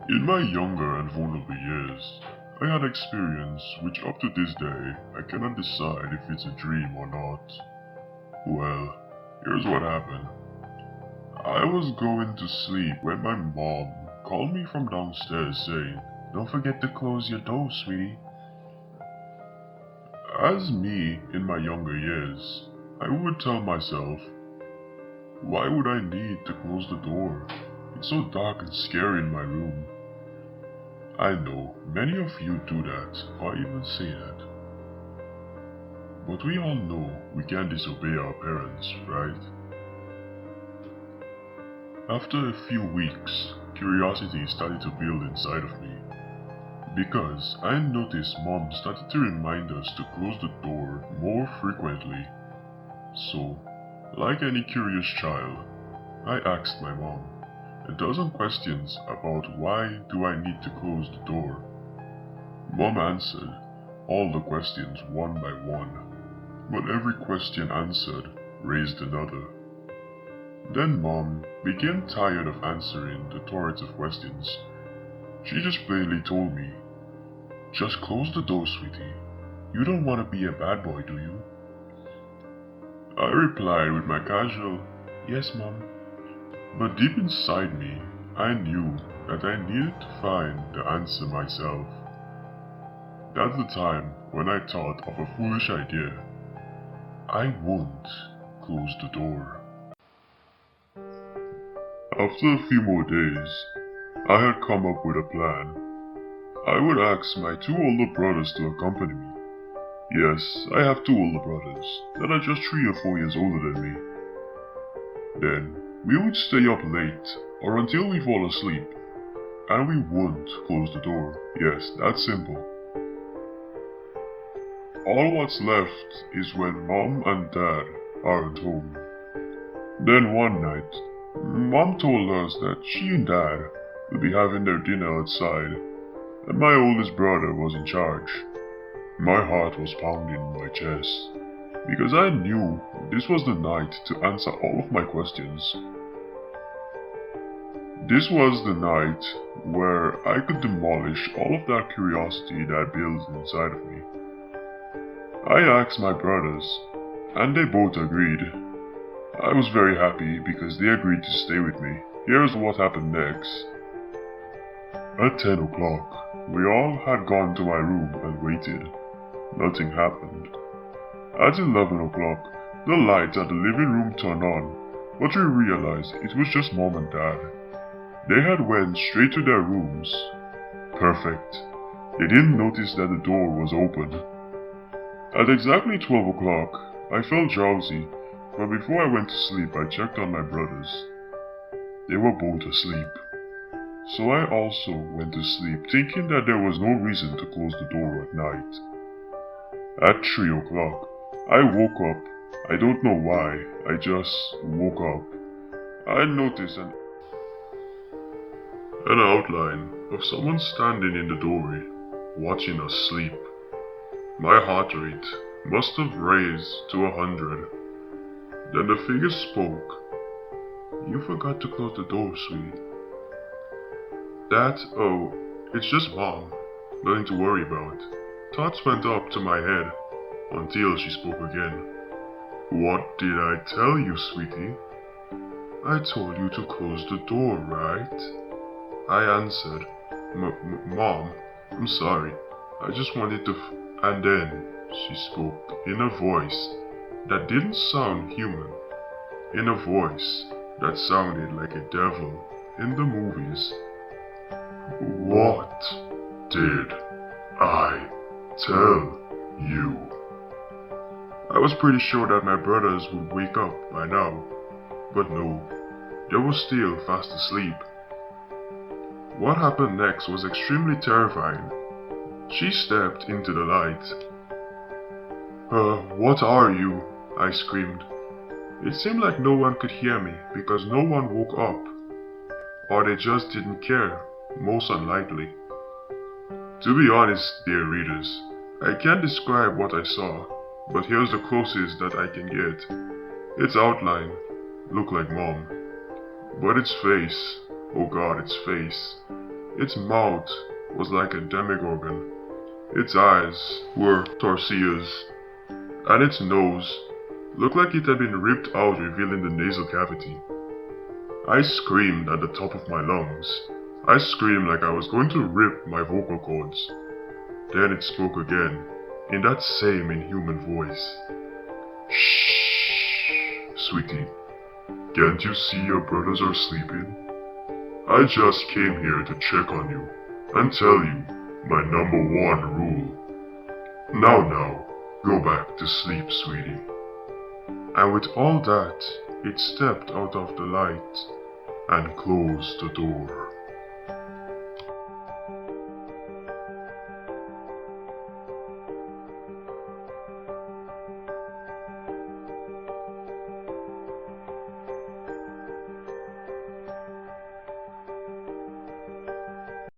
In my younger and vulnerable years, I had experience which up to this day I cannot decide if it's a dream or not. Well, here's what happened. I was going to sleep when my mom called me from downstairs saying, "Don't forget to close your door, sweetie." As me in my younger years, I would tell myself, why would I need to close the door? It's so dark and scary in my room. I know many of you do that or even say that. But we all know we can't disobey our parents, right? After a few weeks, curiosity started to build inside of me. Because I noticed Mom started to remind us to close the door more frequently. So, like any curious child, I asked my mom a dozen questions about why do I need to close the door. Mom answered all the questions one by one, but every question answered raised another. Then Mom became tired of answering the torrents of questions. She just plainly told me, "Just close the door, sweetie. You don't want to be a bad boy, do you?" I replied with my casual, "Yes, Mom." But deep inside me, I knew that I needed to find the answer myself. That's the time when I thought of a foolish idea. I won't close the door. After a few more days, I had come up with a plan. I would ask my two older brothers to accompany me. Yes, I have two older brothers that are just 3 or 4 years older than me. Then, we would stay up late or until we fall asleep, and we won't close the door. Yes, that's simple. All what's left is when Mom and Dad aren't home. Then one night, Mom told us that she and Dad would be having their dinner outside, and my oldest brother was in charge. My heart was pounding in my chest, because I knew this was the night to answer all of my questions. This was the night where I could demolish all of that curiosity that built inside of me. I asked my brothers, and they both agreed. I was very happy because they agreed to stay with me. Here's what happened next. At 10 o'clock, we all had gone to my room and waited. Nothing happened. At 11 o'clock, the lights at the living room turned on, but we realized it was just Mom and Dad. They had went straight to their rooms. Perfect. They didn't notice that the door was open. At exactly 12 o'clock, I felt drowsy, but before I went to sleep I checked on my brothers. They were both asleep. So I also went to sleep thinking that there was no reason to close the door at night. At 3 o'clock, I woke up. I don't know why, I just woke up. I noticed an outline of someone standing in the doorway, watching us sleep. My heart rate must have raised to 100. Then the figure spoke. "You forgot to close the door, sweetie." Oh, it's just Mom. Nothing to worry about. Thoughts went up to my head until she spoke again. "What did I tell you, sweetie?" "I told you to close the door, right?" I answered, Mom, I'm sorry. I just wanted to And then she spoke in a voice that didn't sound human, in a voice that sounded like a devil in the movies. "What did I tell you?" I was pretty sure that my brothers would wake up by now, but no, they were still fast asleep. What happened next was extremely terrifying. She stepped into the light. What are you?" I screamed. It seemed like no one could hear me because no one woke up. Or they just didn't care, most unlikely. To be honest, dear readers, I can't describe what I saw, but here's the closest that I can get. Its outline looked like Mom, but its face, oh God, its face, Its mouth was like a demogorgon. Its eyes were torsillas, and its nose looked like it had been ripped out, revealing the nasal cavity. I screamed at the top of my lungs. I screamed like I was going to rip my vocal cords. Then it spoke again, in that same inhuman voice. Shh, sweetie. Can't you see your brothers are sleeping? I just came here to check on you and tell you my #1 rule. Now, go back to sleep, sweetie. And with all that, it stepped out of the light and closed the door.